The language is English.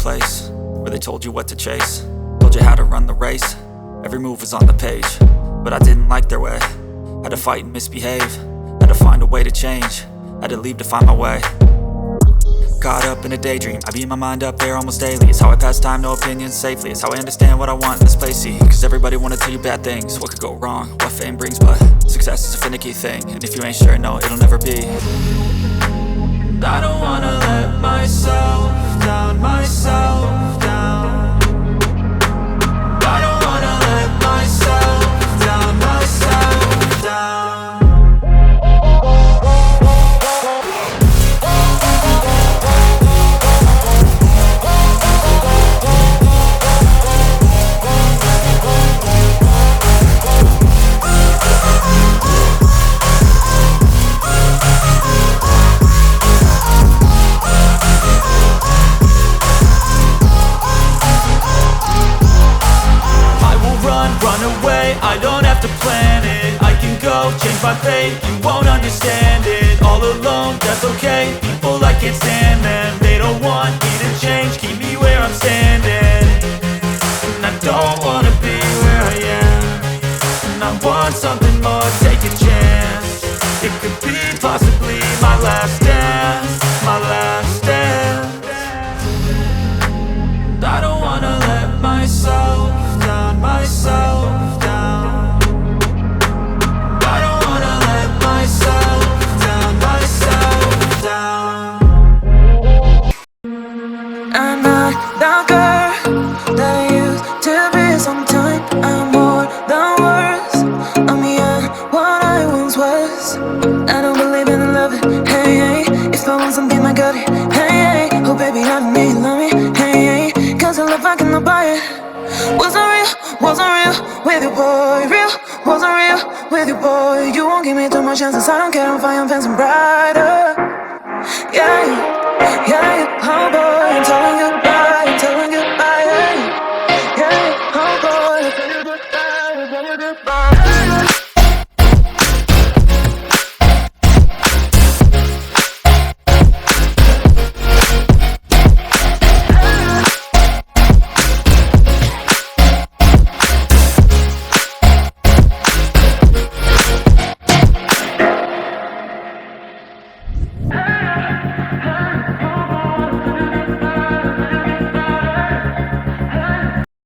place where they told you what to chase, told you how to run the race. Every move was on the page, but I didn't like their way. Had to fight and misbehave, had to find a way to change, had to leave to find my way. Caught up in a daydream, I beat my mind up there almost daily. It's how I pass time, no opinions safely. It's how I understand what I want in this place, see. Cause everybody wanna tell you bad things, what could go wrong, what fame brings. But success is a finicky thing, and if you ain't sure, no, it'll never be. I don't wanna let myself down, myself down. I don't wanna let myself down, myself down. I don't have to plan it, I can go change my fate. You won't understand it, all alone, that's okay. People I can't stand them, they don't want me to change. Keep me where I'm standing, and I don't wanna be where I am. And I want something more, take a chance. It could be possibly my last dance, my last dance. I don't wanna let myself down, myself down. I'm not the girl that I used to be. Sometimes I'm more than words. I'm beyond what I once was. I don't believe in love, hey, hey. If I want something, I got it, hey, hey. Oh baby, I don't need love me, hey, hey. Cause the love I cannot buy it. Wasn't real with you, boy. Real, wasn't real with you, boy. You won't give me too much chances, I don't care if I am fancy brighter. Yeah, yeah, oh boy, I'm telling you goodbye, I'm telling you goodbye, yeah, yeah, oh boy, I'm telling you goodbye, I'm telling you goodbye.